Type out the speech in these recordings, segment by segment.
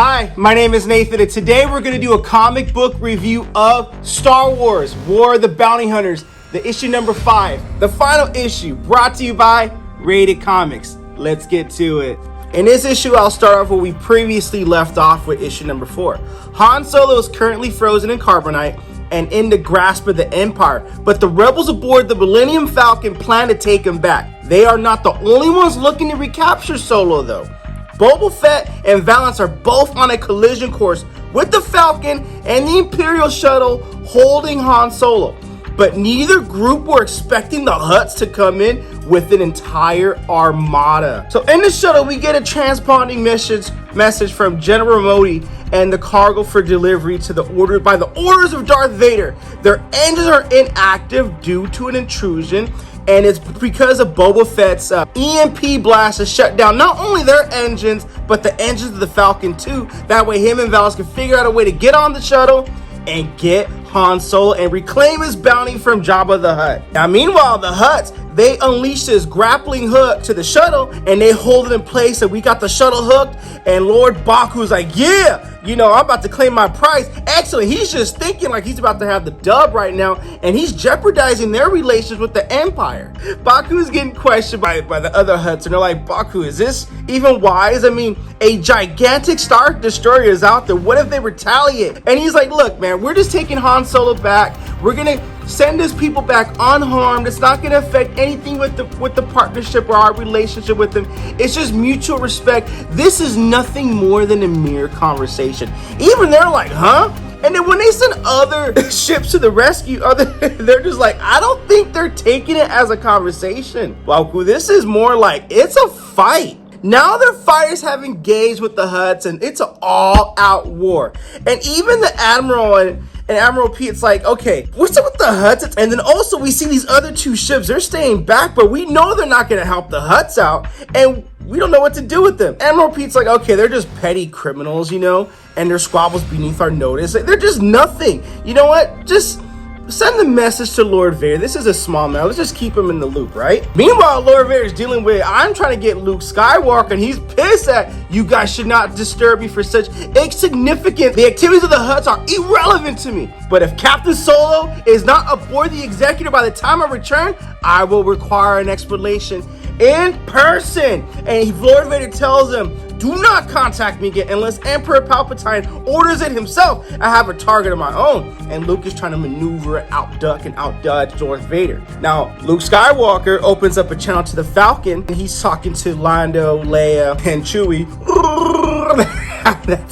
Hi, my name is Nathan, and today we're going to do a comic book review of Star Wars, War of the Bounty Hunters, the issue number 5, the final issue, brought to you by RatedComics. Let's get to it. In this issue, I'll start off where we previously left off with issue number 4. Han Solo is currently frozen in carbonite and in the grasp of the Empire, but the rebels aboard the Millennium Falcon plan to take him back. They are not the only ones looking to recapture Solo, though. Boba Fett and Valance are both on a collision course with the Falcon and the Imperial shuttle holding Han Solo. But neither group were expecting the Hutts to come in with an entire armada. So in the shuttle, we get a transponding message from General Modi and the cargo for delivery to by the orders of Darth Vader. Their engines are inactive due to an intrusion, and it's because of Boba Fett's EMP blast has shut down not only their engines, but the engines of the Falcon too. That way him and Valance can figure out a way to get on the shuttle and get Han Solo and reclaim his bounty from JABBA the Hutt. Now meanwhile, the Hutts, they unleash this grappling hook to the shuttle and they hold it in place, and we got the shuttle hooked, and Lord Baku's like, yeah, you know, I'm about to claim my prize. Actually, he's just thinking like he's about to have the dub right now, and he's jeopardizing their relations with the Empire. Baku's getting questioned by the other Hutts, and they're like, Baku, is this even wise? I mean, a gigantic Star Destroyer is out there. What if they retaliate? And he's like, look, man, we're just taking Han Solo back. We're gonna send his people back unharmed. It's not gonna affect anything with the partnership or our relationship with them. It's just mutual respect. This is nothing more than a mere conversation. Even they're like, huh? And then when they send other ships to the rescue, they're just like, I don't think they're taking it as a conversation. Baku, this is more like it's a fight. Now their fighters have engaged with the Hutts, and it's an all-out war. And even the Admiral and Admiral Pete's like, okay, what's up with the Hutts? And then also we see these other two ships, they're staying back, but we know they're not going to help the Hutts out, and we don't know what to do with them. Admiral Pete's like, okay, they're just petty criminals, you know, and their squabbles beneath our notice. They're just nothing. You know what? Just send the message to Lord Vader. This is a small man. Let's just keep him in the loop, right? Meanwhile, Lord Vader is dealing with, I'm trying to get Luke Skywalker, and he's pissed at you guys should not disturb me for such insignificant. The activities of the Hutts are irrelevant to me. But if Captain Solo is not aboard the Executor by the time I return, I will require an explanation in person. And Lord Vader tells him, do not contact me again unless Emperor Palpatine orders it himself. I have a target of my own. And Luke is trying to maneuver, outduck, and outdodge Darth Vader. Now, Luke Skywalker opens up a channel to the Falcon, and he's talking to Lando, Leia, and Chewie.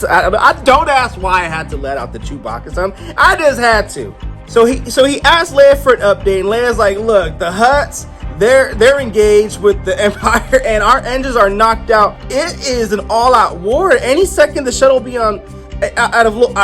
I don't ask why I had to let out the Chewbacca sound. I just had to. So he asked Leia for an update, and Leia's like, look, the Hutts, they're engaged with the Empire, and our engines are knocked out. It is an all-out war. Any second, the shuttle will be out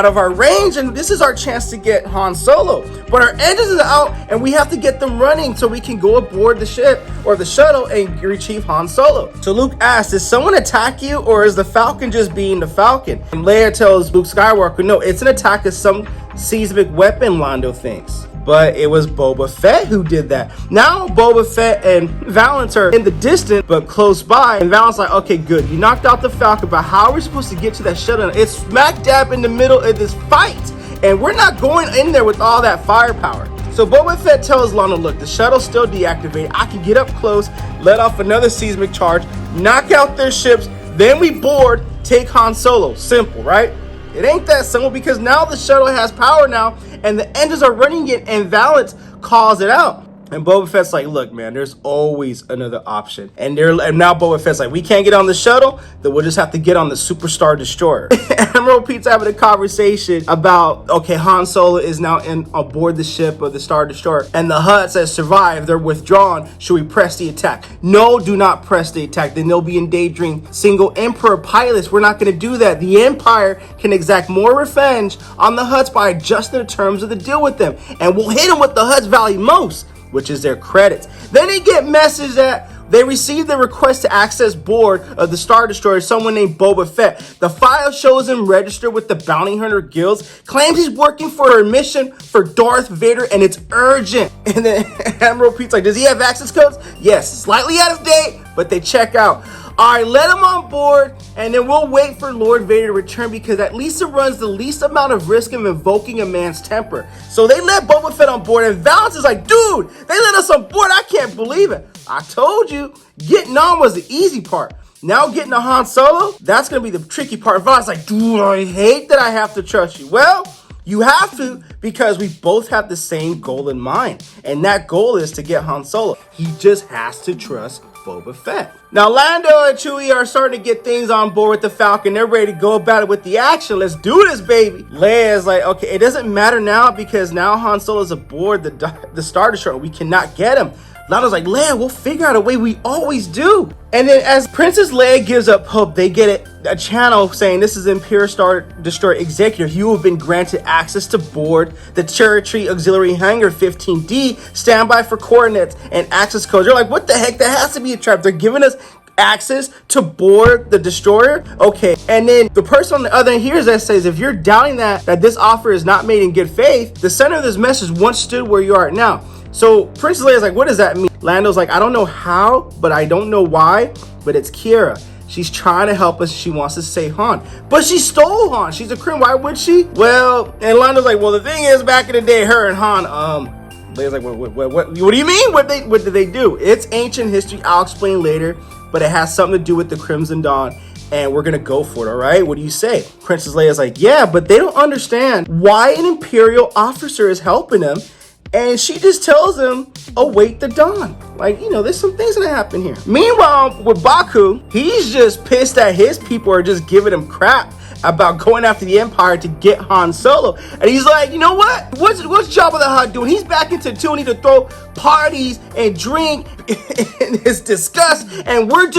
of our range, and this is our chance to get Han Solo. But our engines are out, and we have to get them running so we can go aboard the ship or the shuttle and retrieve Han Solo. So Luke asks, did someone attack you, or is the Falcon just being the Falcon? And Leia tells Luke Skywalker, no, it's an attack of some seismic weapon, Lando thinks. But it was Boba Fett who did that. Now Boba Fett and Valance are in the distance, but close by. And Valance like, okay, good. You knocked out the Falcon, but how are we supposed to get to that shuttle? It's smack dab in the middle of this fight. And we're not going in there with all that firepower. So Boba Fett tells Lando, look, the shuttle's still deactivated. I can get up close, let off another seismic charge, knock out their ships, then we board, take Han Solo. Simple, right? It ain't that simple, because now the shuttle has power now, and the engines are running it, and Valance calls it out. And Boba Fett's like, look, man, there's always another option. And now Boba Fett's like, we can't get on the shuttle, then we'll just have to get on the Superstar Destroyer. Admiral Pete's having a conversation about, okay, Han Solo is now aboard the ship of the Star Destroyer, and the Hutts that survived, they're withdrawn. Should we press the attack? No, do not press the attack. Then they'll be endangering single Emperor pilots. We're not going to do that. The Empire can exact more revenge on the Hutts by adjusting the terms of the deal with them. And we'll hit them what the Hutts value most, which is their credits. Then they get message that they received the request to access board of the Star Destroyer, someone named Boba Fett. The file shows him registered with the Bounty Hunter Guilds, claims he's working for a mission for Darth Vader, and it's urgent. And then Admiral Pete's like, does he have access codes? Yes, slightly out of date, but they check out. All right, let him on board. And then we'll wait for Lord Vader to return because at least it runs the least amount of risk of invoking a man's temper. So they let Boba Fett on board, and Valance is like, dude, they let us on board. I can't believe it. I told you, getting on was the easy part. Now getting to Han Solo, that's going to be the tricky part. Valance is like, dude, I hate that I have to trust you. Well, you have to because we both have the same goal in mind. And that goal is to get Han Solo. He just has to trust Boba Fett. Now, Lando and Chewie are starting to get things on board with the Falcon. They're ready to go about it with the action. Let's do this, baby. Leia is like, okay, it doesn't matter now because now Han Solo is aboard the Star Destroyer. We cannot get him. Lando's like, Leia, we'll figure out a way. We always do. And then as Princess Leia gives up hope, they get a channel saying this is Imperial Star Destroyer Executive. You have been granted access to board the Territory Auxiliary Hangar 15D. Standby for coordinates and access codes. You're like, what the heck? That has to be a trap. They're giving us access to board the destroyer. Okay. And then the person on the other end hears that says, if you're doubting that this offer is not made in good faith, the center of this message once stood where you are now. So Princess Leia's like, what does that mean? Lando's like, I don't know how, but I don't know why, but it's Kiera. She's trying to help us. She wants to save Han, but she stole Han. She's a criminal. Why would she? Well, and Lando's like, well, the thing is, back in the day, her and Han, Leia's like, what do you mean? What did they do? It's ancient history. I'll explain later, but it has something to do with the Crimson Dawn. And we're gonna go for it, all right? What do you say? Princess Leia's like, yeah, but they don't understand why an Imperial officer is helping them. And she just tells him, await the dawn. Like, you know, there's some things that happen here. Meanwhile, with Baku, he's just pissed that his people are just giving him crap about going after the Empire to get Han Solo. And he's like, you know what? What's Jabba the Hutt doing? He's back into tuning to throw parties and drink in his disgust. And we're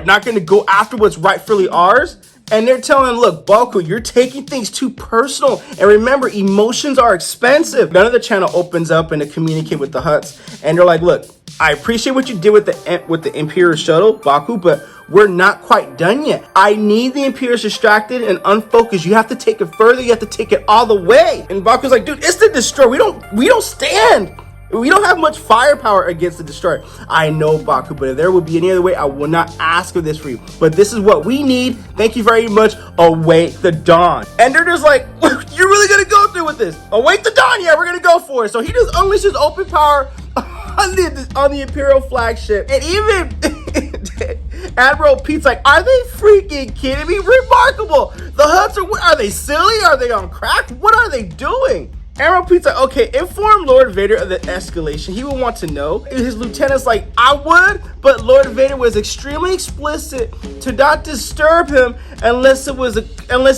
not gonna go after what's rightfully ours. And they're telling him, look, Baku, you're taking things too personal. And remember, emotions are expensive. None of the channel opens up and to communicate with the Hutts. And they're like, look, I appreciate what you did with the Imperial shuttle, Baku, but we're not quite done yet. I need the Imperials distracted and unfocused. You have to take it further. You have to take it all the way. And Baku's like, dude, it's the Destroyer. We don't stand. We don't have much firepower against the Destroyer. I know, Baku, but if there would be any other way, I will not ask for this for you. But this is what we need. Thank you very much. Await the dawn. And they're just like, you're really going to go through with this? Await the dawn? Yeah, we're going to go for it. So he just unleashes open power on the Imperial flagship. And even Admiral Pete's like, are they freaking kidding me? Remarkable. The Hutts are they silly? Are they on crack? What are they doing? Admiral Pete's like, okay, inform Lord Vader of the escalation. He will want to know. His lieutenant's like, I would, but Lord Vader was extremely explicit to not disturb him unless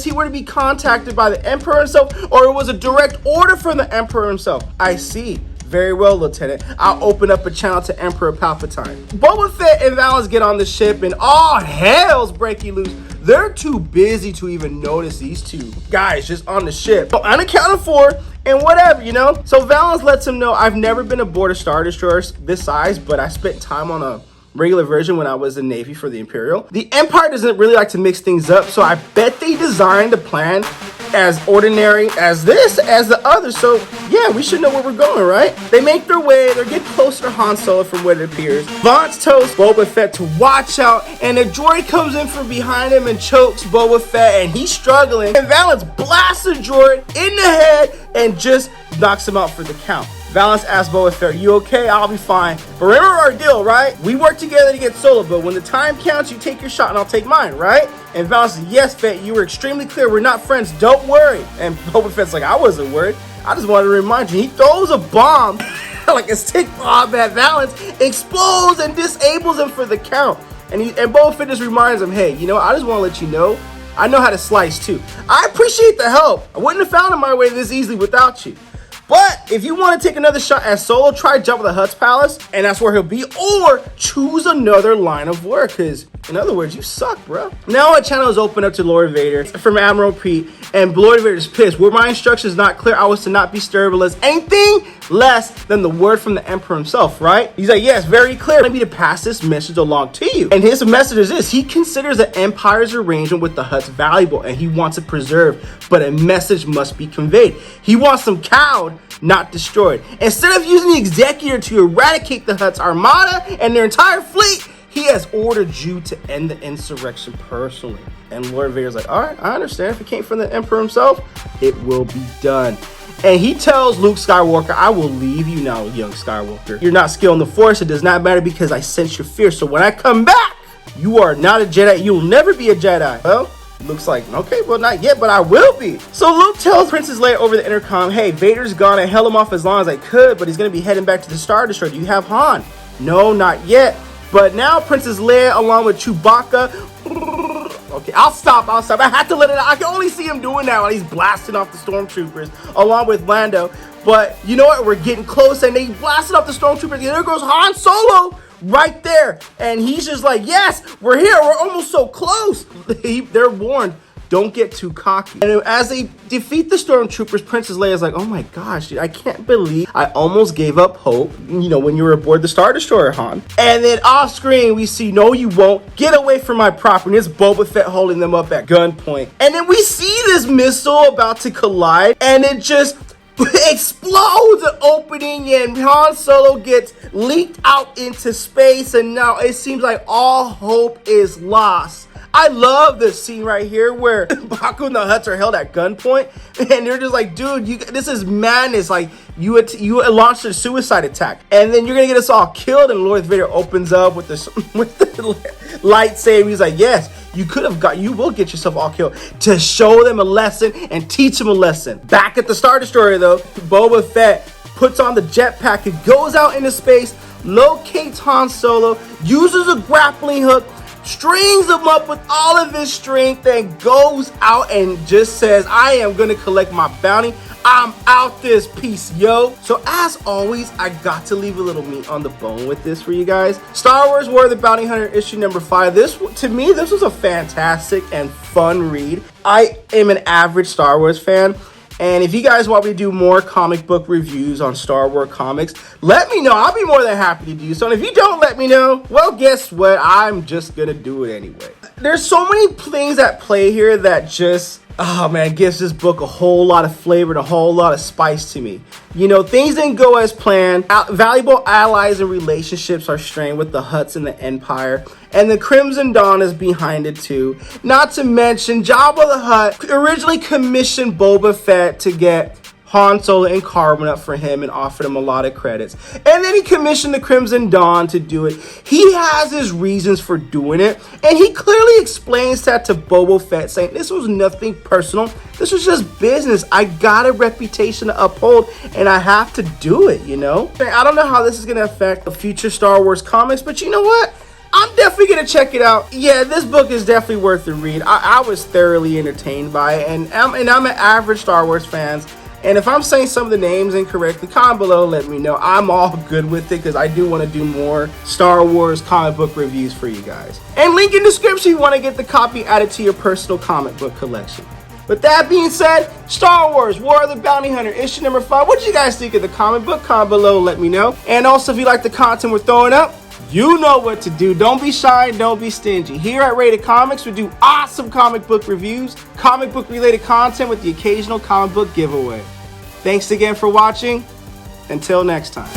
he were to be contacted by the Emperor himself or it was a direct order from the Emperor himself. I see. Very well, Lieutenant. I'll open up a channel to Emperor Palpatine. Boba Fett and Valance get on the ship and all hell's breaking loose. They're too busy to even notice these two guys just on the ship. So unaccounted for and whatever, you know? So Valance lets him know, I've never been aboard a Star Destroyer this size, but I spent time on a regular version when I was in Navy for the Imperial. The Empire doesn't really like to mix things up, so I bet they designed the plan as ordinary as the other. So yeah, we should know where we're going, right? They make their way, they're getting closer to Han Solo from what it appears. Valance tells Boba Fett to watch out, and a droid comes in from behind him and chokes Boba Fett, and he's struggling. And Valance blasts the droid in the head and just knocks him out for the count. Valance asks Boba Fett, you okay? I'll be fine. But remember our deal, right? We work together to get Solo, but when the time counts, you take your shot and I'll take mine, right? And Valance says, yes, Fett, you were extremely clear. We're not friends. Don't worry. And Boba Fett's like, I wasn't worried. I just wanted to remind you. He throws a bomb, like a stick bomb at Valance, explodes and disables him for the count. And Boba Fett just reminds him, hey, you know, I just want to let you know, I know how to slice too. I appreciate the help. I wouldn't have found it my way this easily without you. But if you want to take another shot at Solo, try Jabba the Hutt's palace, and that's where he'll be, or choose another line of work, because in other words, you suck, bro. Now our channel is open up to Lord Vader from Admiral Pete, and Lord Vader's pissed. Were my instructions not clear? I was to not be disturbed unless anything less than the word from the Emperor himself, right? He's like, yes, very clear. Let me to pass this message along to you. And his message is this: he considers the Empire's arrangement with the Hutts valuable, and he wants it preserved, but a message must be conveyed. He wants them cowed, not destroyed. Instead of using the Executor to eradicate the Hutts armada and their entire fleet, He has ordered you to end the insurrection personally. And Lord Vader's like, all right, I understand. If it came from the Emperor himself, it will be done. And he tells Luke Skywalker, I will leave you now, young Skywalker. You're not skilled in the Force. It does not matter because I sense your fear. So when I come back, you are not a Jedi. You will never be a Jedi. Well, Luke's like, okay, well, not yet, but I will be. So Luke tells Princess Leia over the intercom, hey, Vader's gone. I held him off as long as I could, but he's going to be heading back to the Star Destroyer. Do you have Han? No, not yet. But now Princess Leia, along with Chewbacca, okay, I'll stop. I have to let it out. I can only see him doing that while he's blasting off the stormtroopers along with Lando. But you know what? We're getting close, and they blasted off the stormtroopers. And there goes Han Solo right there. And he's just like, yes, we're here. We're almost so close. They're warned. Don't get too cocky. And as they defeat the stormtroopers, Princess Leia is like, oh my gosh, dude, I can't believe I almost gave up hope, you know, when you were aboard the Star Destroyer, Han. And then off screen, we see, no, you won't. Get away from my property. It's Boba Fett holding them up at gunpoint. And then we see this missile about to collide, and it just explodes an opening, and Han Solo gets leaked out into space, and now it seems like all hope is lost. I love this scene right here where Baku and the Hutts are held at gunpoint, and they're just like, dude, this is madness. Like, you launched a suicide attack, and then you're gonna get us all killed. And Lord Vader opens up with the lightsaber. He's like, yes, you will get yourself all killed, to show them a lesson and teach them a lesson. Back at the Star Destroyer though, Boba Fett puts on the jetpack and goes out into space, locates Han Solo, uses a grappling hook, strings him up with all of his strength, and goes out and just says, I am gonna collect my bounty. I'm out this piece, yo. So as always, I got to leave a little meat on the bone with this for you guys. Star Wars War of the Bounty Hunter issue number 5. To me, this was a fantastic and fun read. I am an average Star Wars fan. And if you guys want me to do more comic book reviews on Star Wars comics, let me know. I'll be more than happy to do so. And if you don't let me know, well, guess what? I'm just going to do it anyway. There's so many things at play here that just, oh man, gives this book a whole lot of flavor and a whole lot of spice to me. You know, things didn't go as planned. Valuable allies and relationships are strained with the Hutts and the Empire. And the Crimson Dawn is behind it too. Not to mention, JABBA the Hutt originally commissioned Boba Fett to get Han Solo and Carbonite for him and offered him a lot of credits. And then he commissioned the Crimson Dawn to do it. He has his reasons for doing it. And he clearly explains that to Boba Fett, saying this was nothing personal. This was just business. I got a reputation to uphold and I have to do it, you know? I don't know how this is going to affect the future Star Wars comics, but you know what? I'm definitely going to check it out. Yeah, this book is definitely worth the read. I was thoroughly entertained by it. And I'm an average Star Wars fan. And if I'm saying some of the names incorrectly, comment below, let me know. I'm all good with it because I do want to do more Star Wars comic book reviews for you guys. And link in the description if you want to get the copy added to your personal comic book collection. With that being said, Star Wars War of the Bounty Hunter issue number 5. What did you guys think of the comic book? Comment below, let me know. And also, if you like the content we're throwing up, you know what to do. Don't be shy, don't be stingy. Here at Rated Comics, we do awesome comic book reviews, comic book related content with the occasional comic book giveaway. Thanks again for watching. Until next time.